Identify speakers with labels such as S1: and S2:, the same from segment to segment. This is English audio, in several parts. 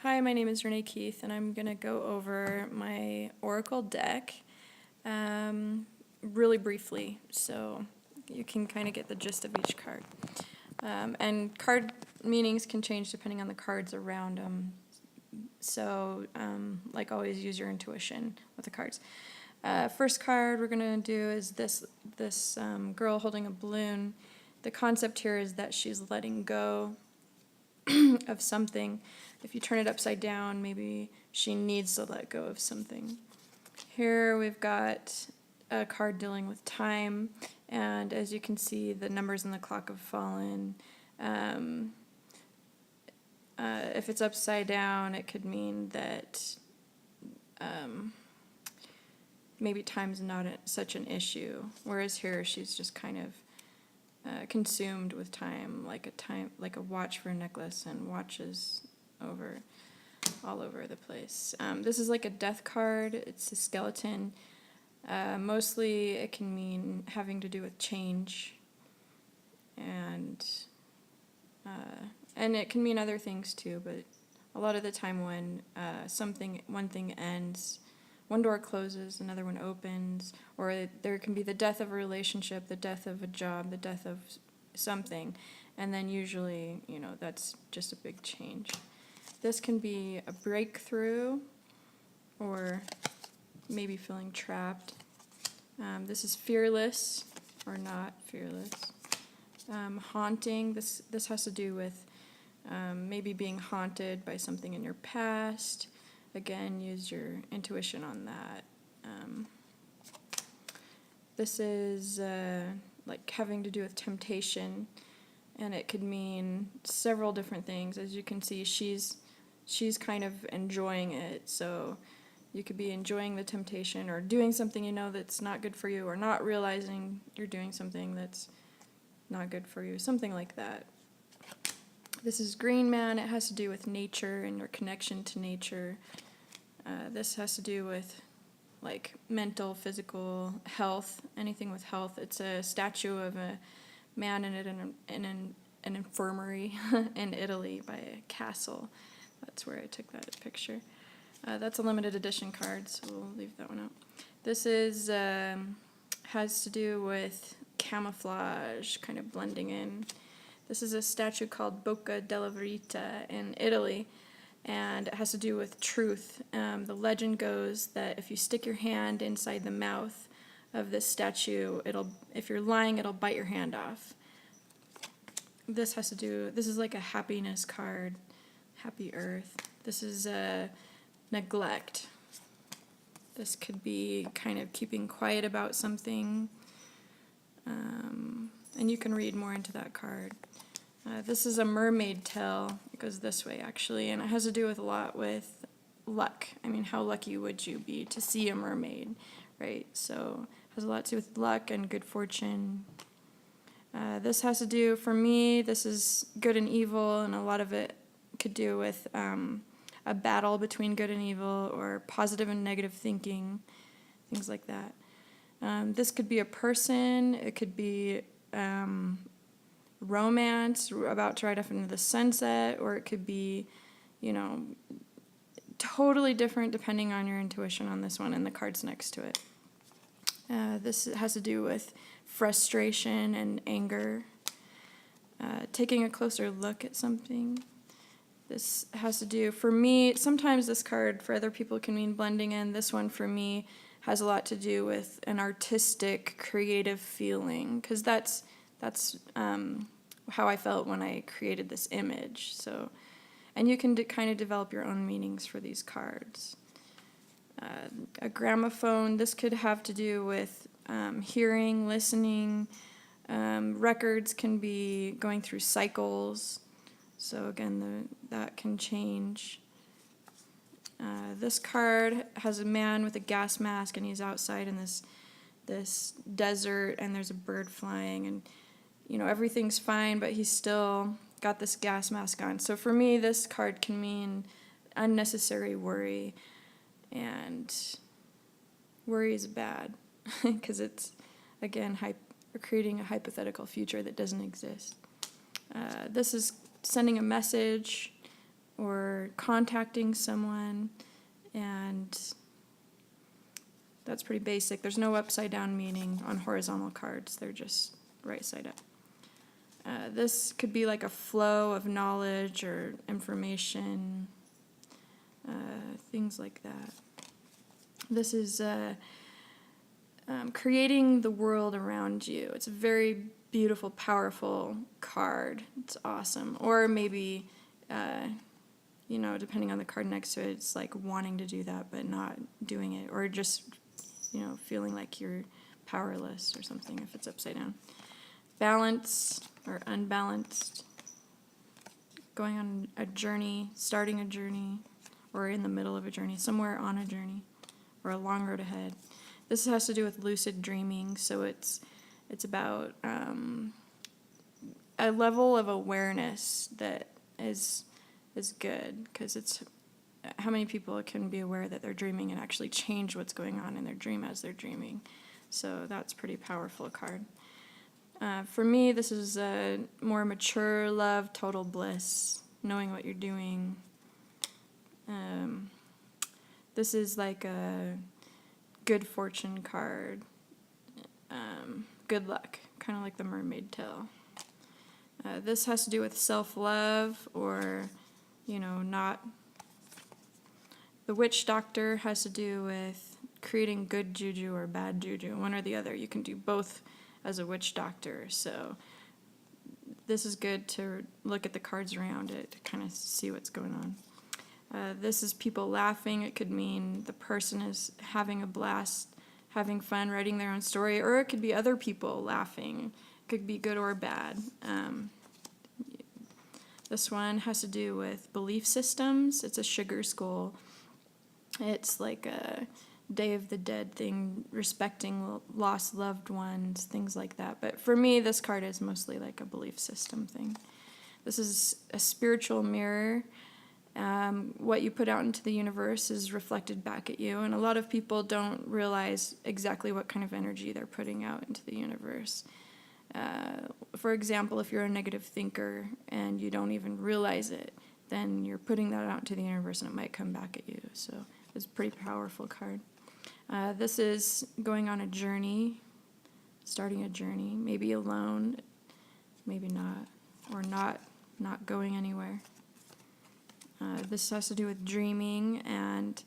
S1: Hi, my name is Renee Keith, and I'm going to go over my Oracle deck really briefly so you can kind of get the gist of each card. And card meanings can change depending on the cards around them. So, like always, use your intuition with the cards. First card we're going to do is this girl holding a balloon. The concept here is that she's letting go of something. If you turn it upside down, maybe she needs to let go of something. Here we've got a card dealing with time, and as you can see, the numbers in the clock have fallen. If it's upside down, it could mean that maybe time's not such an issue, whereas here she's just kind of consumed with time, like a watch for a necklace, and watches all over the place. This is like a death card. It's a skeleton. Mostly it can mean having to do with change, and it can mean other things too, but a lot of the time when one thing ends, one door closes, another one opens, or there can be the death of a relationship, the death of a job, the death of something, and then usually, that's just a big change. This can be a breakthrough, or maybe feeling trapped. This is fearless, or not fearless. Haunting, this has to do with maybe being haunted by something in your past. Again, use your intuition on that. This is like having to do with temptation, and it could mean several different things. As you can see, she's kind of enjoying it, so you could be enjoying the temptation or doing something that's not good for you, or not realizing you're doing something that's not good for you, something like that. This is Green Man. It has to do with nature and your connection to nature. This has to do with like mental, physical, health, anything with health. It's a statue of a man in an infirmary in Italy by a castle. That's where I took that picture. That's a limited edition card, so we'll leave that one out. This is has to do with camouflage, kind of blending in. This is a statue called Bocca della Verita in Italy, and it has to do with truth. The legend goes that if you stick your hand inside the mouth of this statue, if you're lying, it'll bite your hand off. This is like a happiness card, happy earth. This is neglect. This could be kind of keeping quiet about something, and you can read more into that card. This is a mermaid tail. It goes this way, actually, and it has to do with a lot with luck. I mean, how lucky would you be to see a mermaid, right? So it has a lot to do with luck and good fortune. This has to do, for me, this is good and evil, and a lot of it could do with a battle between good and evil, or positive and negative thinking, things like that. This could be a person. It could be romance, about to ride off into the sunset, or it could be, totally different depending on your intuition on this one and the cards next to it. This has to do with frustration and anger, taking a closer look at something. This has to do, for me, sometimes this card for other people can mean blending in. This one for me has a lot to do with an artistic, creative feeling, because that's how I felt when I created this image. So, and you can kind of develop your own meanings for these cards. A gramophone, this could have to do with hearing, listening. Records can be going through cycles. So again, that can change. This card has a man with a gas mask, and he's outside in this desert, and there's a bird flying, and everything's fine, but he's still got this gas mask on. So for me, this card can mean unnecessary worry, and worry is bad because it's, again, creating a hypothetical future that doesn't exist. This is sending a message. or contacting someone, and that's pretty basic. There's no upside down meaning on horizontal cards. They're just right side up. This could be like a flow of knowledge or information, things like that. This is creating the world around you. It's a very beautiful, powerful card. It's awesome. Or maybe, depending on the card next to it, it's like wanting to do that but not doing it. Or just, feeling like you're powerless or something if it's upside down. Balanced or unbalanced. Going on a journey, starting a journey, or in the middle of a journey, somewhere on a journey, or a long road ahead. This has to do with lucid dreaming, so it's about a level of awareness that is good, because it's how many people can be aware that they're dreaming and actually change what's going on in their dream as they're dreaming. So that's a pretty powerful card. For me, this is a more mature love, total bliss, knowing what you're doing. This is like a good fortune card, good luck, kind of like the mermaid tail. This has to do with self-love, or, not. The witch doctor has to do with creating good juju or bad juju, one or the other. You can do both as a witch doctor, so this is good to look at the cards around it to kind of see what's going on. This is people laughing. It could mean the person is having a blast, having fun, writing their own story, or it could be other people laughing. It could be good or bad. This one has to do with belief systems. It's a sugar skull. It's like a Day of the Dead thing, respecting lost loved ones, things like that. But for me, this card is mostly like a belief system thing. This is a spiritual mirror. What you put out into the universe is reflected back at you, and a lot of people don't realize exactly what kind of energy they're putting out into the universe. For example, if you're a negative thinker and you don't even realize it, then you're putting that out into the universe and it might come back at you. So it's a pretty powerful card. This is going on a journey, starting a journey, maybe alone, maybe not, or not going anywhere. This has to do with dreaming, and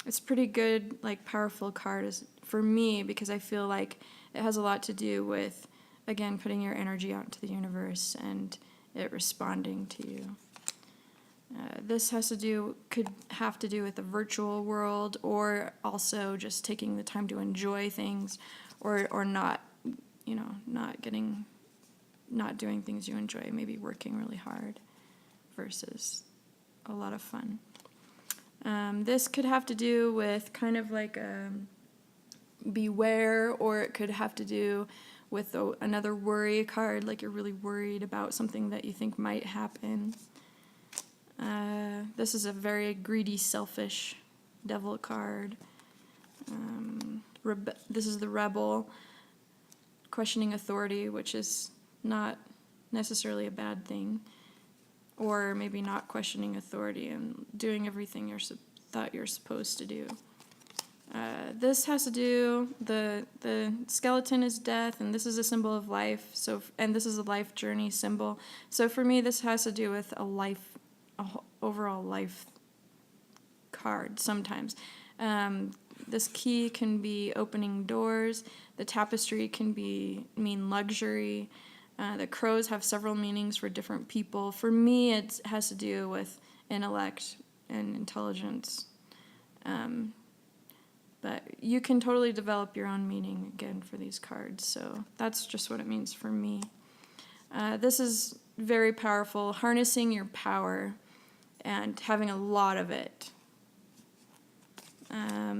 S1: it's pretty good, like powerful card for me, because I feel like it has a lot to do with, again, putting your energy out into the universe and it responding to you. This could have to do with the virtual world, or also just taking the time to enjoy things, or not, not doing things you enjoy, maybe working really hard versus a lot of fun. This could have to do with kind of like beware, or it could have to do with another worry card, like you're really worried about something that you think might happen. This is a very greedy, selfish devil card. This is the rebel, questioning authority, which is not necessarily a bad thing, or maybe not questioning authority and doing everything thought you're supposed to do. This has to do, the skeleton is death, and this is a symbol of life. And this is a life journey symbol. So for me, this has to do with overall life card sometimes. This key can be opening doors. The tapestry can mean luxury. The crows have several meanings for different people. For me, it has to do with intellect and intelligence. But you can totally develop your own meaning, again, for these cards. So that's just what it means for me. This is very powerful, harnessing your power and having a lot of it.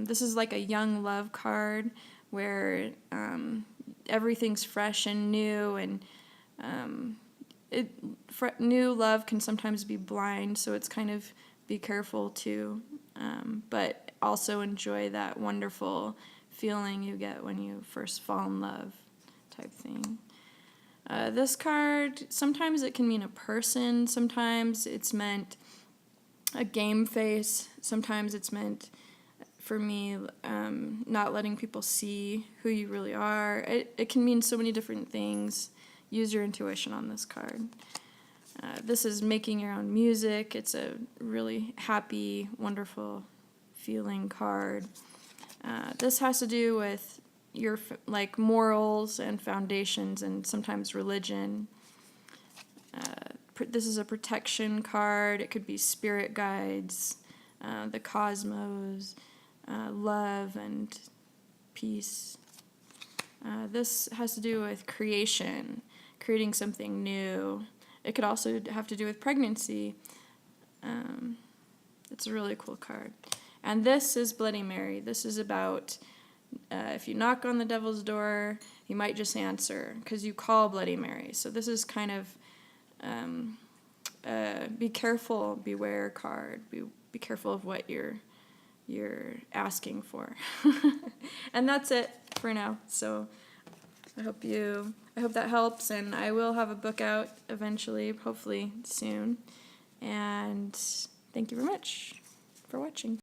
S1: This is like a young love card where everything's fresh and new, and new love can sometimes be blind, so it's kind of be careful too, but also enjoy that wonderful feeling you get when you first fall in love type thing. This card, sometimes it can mean a person, sometimes it's meant a game face, sometimes it's meant, for me, not letting people see who you really are. It can mean so many different things. Use your intuition on this card. This is making your own music. It's a really happy, wonderful feeling card. This has to do with your like morals and foundations and sometimes religion. This is a protection card. It could be spirit guides, the cosmos, love and peace. This has to do with creation, creating something new. It could also have to do with pregnancy. It's a really cool card. And this is Bloody Mary. This is about if you knock on the devil's door, you might just answer because you call Bloody Mary. So this is kind of be careful, beware card. Be careful of what you're asking for. And that's it for now. So I hope that helps, and I will have a book out eventually, hopefully soon. And thank you very much for watching.